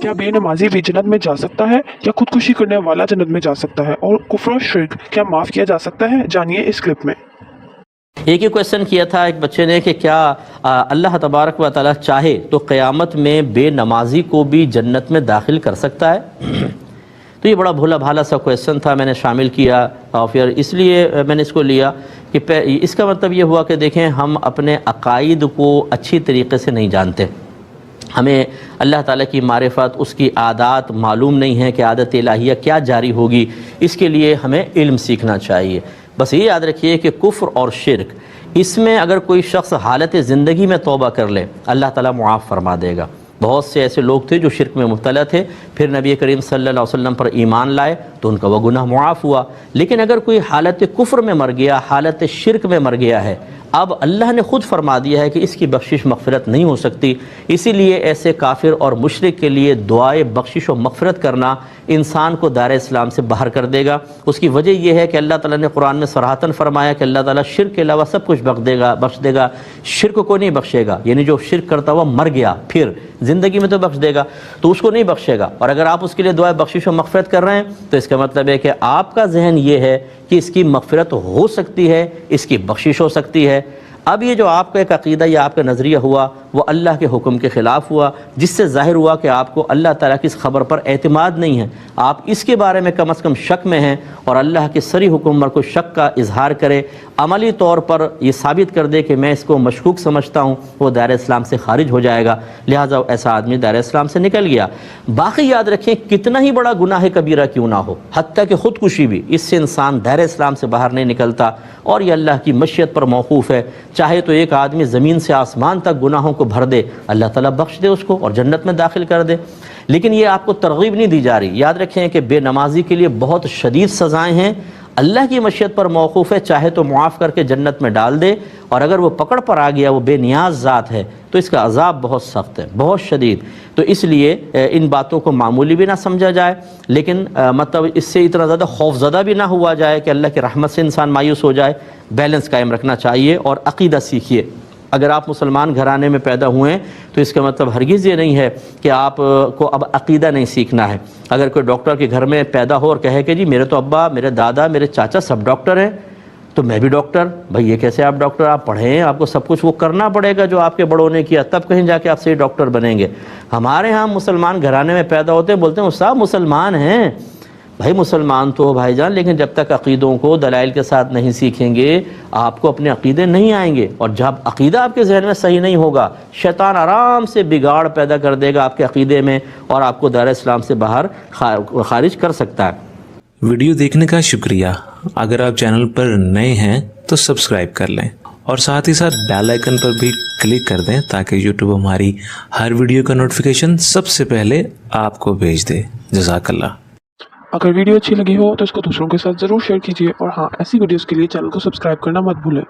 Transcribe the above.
کیا بے نمازی بھی جنت میں جا سکتا ہے یا خودکشی کرنے والا جنت میں جا سکتا ہے؟ اور کفر و شرک کیا معاف کیا جا سکتا ہے؟ جانیے اس کلپ میں۔ ایک ہی کویشچن کیا تھا ایک بچے نے کہ کیا اللہ تبارک و تعالیٰ چاہے تو قیامت میں بے نمازی کو بھی جنت میں داخل کر سکتا ہے؟ تو یہ بڑا بھولا بھالا سا کویشچن تھا، میں نے شامل کیا اور پھر اس لیے میں نے اس کو لیا کہ اس کا مطلب یہ ہوا کہ دیکھیں ہم اپنے عقائد کو اچھی طریقے سے نہیں جانتے، ہمیں اللہ تعالیٰ کی معرفت، اس کی عادات معلوم نہیں ہے کہ عادت الہیہ کیا جاری ہوگی، اس کے لیے ہمیں علم سیکھنا چاہیے۔ بس یہ یاد رکھیے کہ کفر اور شرک، اس میں اگر کوئی شخص حالت زندگی میں توبہ کر لے اللہ تعالیٰ معاف فرما دے گا۔ بہت سے ایسے لوگ تھے جو شرک میں مبتلا تھے، پھر نبی کریم صلی اللہ علیہ وسلم پر ایمان لائے تو ان کا وہ گناہ معاف ہوا۔ لیکن اگر کوئی حالت کفر میں مر گیا، حالت شرک میں مر گیا ہے، اب اللہ نے خود فرما دیا ہے کہ اس کی بخشش مغفرت نہیں ہو سکتی، اسی لیے ایسے کافر اور مشرک کے لیے دعائے بخشش و مغفرت کرنا انسان کو دار اسلام سے باہر کر دے گا۔ اس کی وجہ یہ ہے کہ اللہ تعالیٰ نے قرآن میں صراحتاً فرمایا کہ اللہ تعالیٰ شرک کے علاوہ سب کچھ بخش دے گا، شرک کو نہیں بخشے گا، یعنی جو شرک کرتا ہوا مر گیا پھر زندگی میں تو بخش دے گا، تو اس کو نہیں بخشے گا۔ اور اگر آپ اس کے لیے دعائے بخشش و مغفرت کر رہے ہیں تو اس کا مطلب ہے کہ آپ کا ذہن یہ ہے کہ اس کی مغفرت ہو سکتی ہے، اس کی بخشش ہو سکتی ہے۔ اب یہ جو آپ کا ایک عقیدہ یا آپ کا نظریہ ہوا وہ اللہ کے حکم کے خلاف ہوا، جس سے ظاہر ہوا کہ آپ کو اللہ تعالیٰ کی اس خبر پر اعتماد نہیں ہے، آپ اس کے بارے میں کم از کم شک میں ہیں، اور اللہ کے صریح حکم پر کوئی شک کا اظہار کرے، عملی طور پر یہ ثابت کر دے کہ میں اس کو مشکوک سمجھتا ہوں، وہ دائرہ اسلام سے خارج ہو جائے گا، لہٰذا ایسا آدمی دائرہ اسلام سے نکل گیا۔ باقی یاد رکھیں کتنا ہی بڑا گناہ کبیرہ کیوں نہ ہو، حتیٰ کہ خودکشی بھی، اس سے انسان دائرہ اسلام سے باہر نہیں نکلتا، اور یہ اللہ کی مشیت پر موقوف ہے۔ چاہے تو ایک آدمی زمین سے آسمان تک گناہوں کو بھر دے، اللہ تعالیٰ بخش دے اس کو اور جنت میں داخل کر دے، لیکن یہ آپ کو ترغیب نہیں دی جا رہی۔ یاد رکھیں کہ بے نمازی کے لیے بہت شدید سزائیں ہیں، اللہ کی مشیت پر موقوف ہے، چاہے تو معاف کر کے جنت میں ڈال دے، اور اگر وہ پکڑ پر آ گیا، وہ بے نیاز ذات ہے، تو اس کا عذاب بہت سخت ہے، بہت شدید۔ تو اس لیے ان باتوں کو معمولی بھی نہ سمجھا جائے، لیکن مطلب اس سے اتنا زیادہ خوف زدہ بھی نہ ہوا جائے کہ اللہ کی رحمت سے انسان مایوس ہو جائے۔ بیلنس قائم رکھنا چاہیے اور عقیدہ سیکھیے۔ اگر آپ مسلمان گھرانے میں پیدا ہوئے ہیں تو اس کا مطلب ہرگز یہ نہیں ہے کہ آپ کو اب عقیدہ نہیں سیکھنا ہے۔ اگر کوئی ڈاکٹر کے گھر میں پیدا ہو اور کہے کہ جی میرے تو ابا، میرے دادا، میرے چاچا سب ڈاکٹر ہیں تو میں بھی ڈاکٹر، بھائی یہ کیسے آپ ڈاکٹر؟ آپ پڑھے ہیں، آپ کو سب کچھ وہ کرنا پڑے گا جو آپ کے بڑوں نے کیا، تب کہیں جا کے آپ صحیح ڈاکٹر بنیں گے۔ ہمارے ہاں مسلمان گھرانے میں پیدا ہوتے ہیں، بولتے ہیں استاد مسلمان ہیں، بھائی مسلمان تو ہو بھائی جان، لیکن جب تک عقیدوں کو دلائل کے ساتھ نہیں سیکھیں گے آپ کو اپنے عقیدے نہیں آئیں گے، اور جب عقیدہ آپ کے ذہن میں صحیح نہیں ہوگا شیطان آرام سے بگاڑ پیدا کر دے گا آپ کے عقیدے میں اور آپ کو دائرہ اسلام سے باہر خارج کر سکتا ہے۔ ویڈیو دیکھنے کا شکریہ۔ اگر آپ چینل پر نئے ہیں تو سبسکرائب کر لیں اور ساتھ ہی ساتھ بیل آئیکن پر بھی کلک کر دیں تاکہ یوٹیوب ہماری ہر ویڈیو کا نوٹیفیکیشن سب سے پہلے آپ کو بھیج دے۔ جزاک اللہ۔ اگر ویڈیو اچھی لگی ہو تو اس کو دوسروں کے ساتھ ضرور شیئر کیجیے، اور ہاں ایسی ویڈیوز کے لیے چینل کو سبسکرائب کرنا مت بھولیں۔